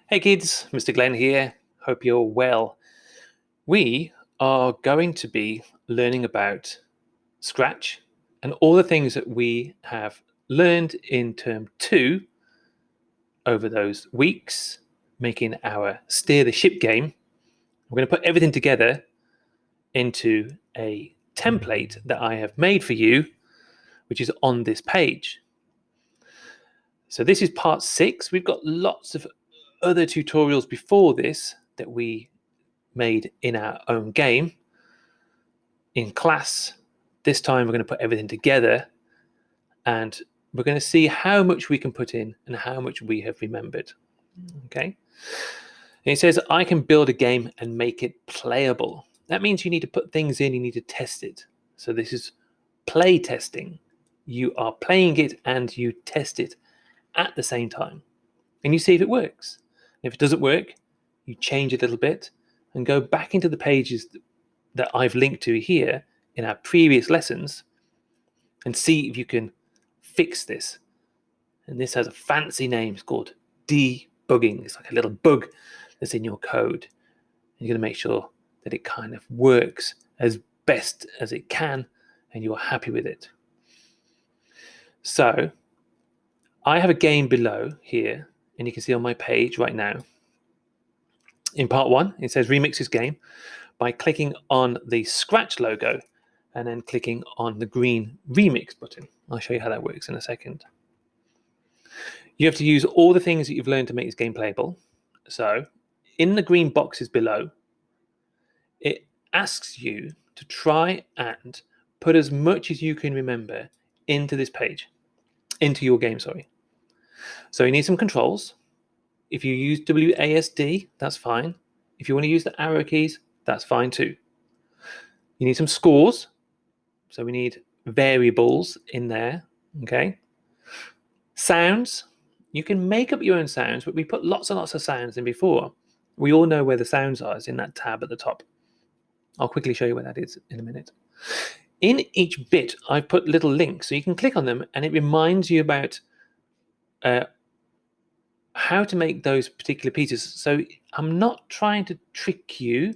Hey kids, Mr. Glenn here. Hope you're well. We are going to be learning about Scratch and all the things that we have learned in term 2 over those weeks, making our Steer the Ship game. We're going to put everything together into a template that I have made for you, which is on this page. So this is part 6. We've got lots of other tutorials before this that we made in our own game in class. This time we're going to put everything together and we're going to see how much we can put in and how much we have remembered. Okay. And it says I can build a game and make it playable. That means you need to put things in, you need to test it. So this is play testing. You are playing it and you test it at the same time and you see if it works. And if it doesn't work, you change it a little bit and go back into the pages that I've linked to here in our previous lessons and see if you can fix this. And this has a fancy name. It's called debugging. It's like a little bug that's in your code. You're going to make sure that it kind of works as best as it can and you're happy with it. So I have a game below here, and you can see on my page right now. In part 1, it says remix this game by clicking on the Scratch logo and then clicking on the green remix button. I'll show you how that works in a second. You have to use all the things that you've learned to make this game playable. So in the green boxes below, it asks you to try and put as much as you can remember into this page, into your game, sorry. So you need some controls. If you use WASD, that's fine. If you want to use the arrow keys, that's fine too. You need some scores. So we need variables in there, okay? Sounds. You can make up your own sounds, but we put lots and lots of sounds in before. We all know where the sounds are. It's in that tab at the top. I'll quickly show you where that is in a minute. In each bit, I've put little links, so you can click on them and it reminds you about how to make those particular pieces. So I'm not trying to trick you.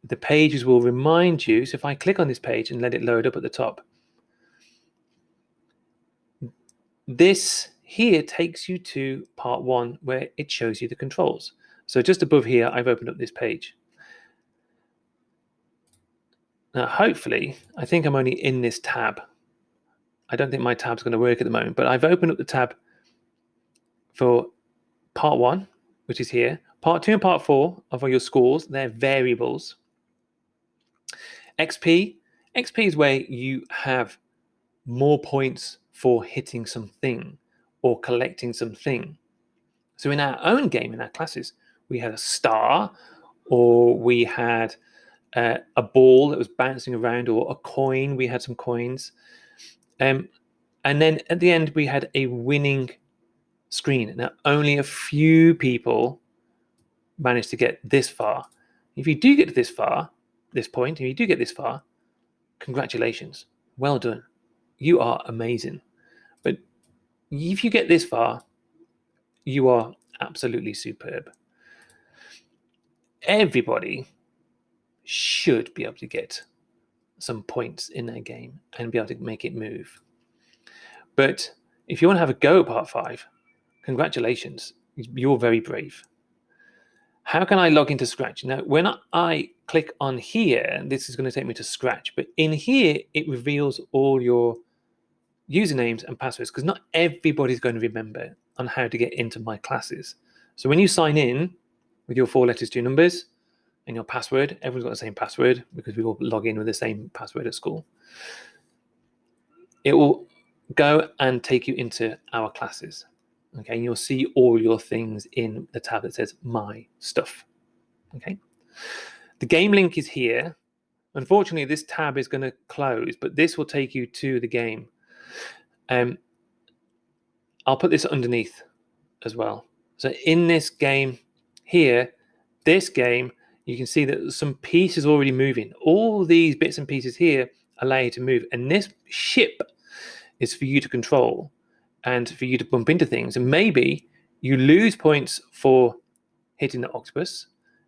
The pages will remind you. So if I click on this page and let it load up at the top, this here takes you to part 1 where it shows you the controls. So just above here, I've opened up this page. Now, hopefully, I think I'm only in this tab. I don't think my tab's going to work at the moment, but I've opened up the tab for part 1, which is here. Part 2 and part 4 are for your scores. They're variables. XP is where you have more points for hitting something or collecting something. So in our own game, in our classes, we had a star, or we had a ball that was bouncing around, or a coin. We had some coins. And then at the end, we had a winning screen. Now, only a few people managed to get this far. If you do get to this point, if you do get this far, congratulations. Well done. You are amazing. But if you get this far, you are absolutely superb. Everybody should be able to get some points in their game and be able to make it move. But if you want to have a go at part 5, congratulations. You're very brave. How can I log into Scratch? Now, when I click on here, this is going to take me to Scratch, but in here, it reveals all your usernames and passwords because not everybody's going to remember on how to get into my classes. So when you sign in with your 4 letters, 2 numbers, and your password, everyone's got the same password because we all log in with the same password at school. It will go and take you into our classes. Okay, and you'll see all your things in the tab that says My Stuff. Okay, the game link is here. Unfortunately, this tab is going to close, but this will take you to the game. I'll put this underneath as well. So in this game here, this game, you can see that some pieces already moving. All these bits and pieces here allow you to move. And this ship is for you to control and for you to bump into things. And maybe You lose points for hitting the octopus,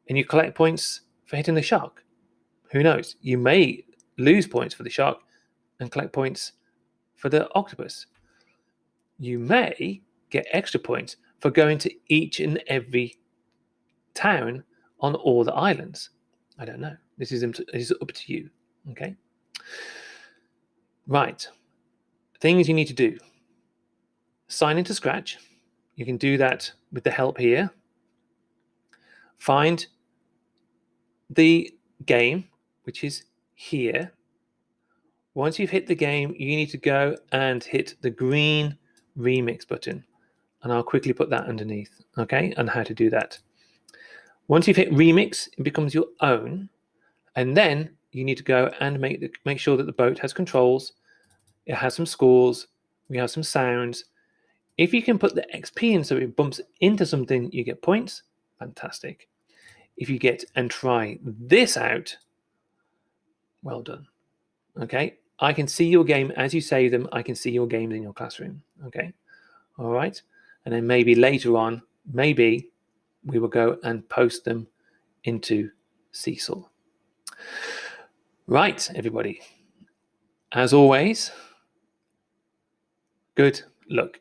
and you collect points for hitting the shark. Who knows? You may lose points for the shark and collect points for the octopus. You may get extra points for going to each and every town on all the islands. I don't know. This is up to you. Okay. Right. Things you need to do. Sign into Scratch. You can do that with the help here. Find the game, which is here. Once you've hit the game, you need to go and hit the green remix button. And I'll quickly put that underneath, okay, and how to do that. Once you've hit remix, it becomes your own. And then you need to go and make sure that the boat has controls. It has some scores. We have some sounds. If you can put the XP in so it bumps into something, you get points. Fantastic. If you get and try this out, well done. Okay. I can see your game as you save them. I can see your games in your classroom. Okay. All right. And then maybe later on, maybe we will go and post them into Seesaw. Right, everybody. As always, good luck.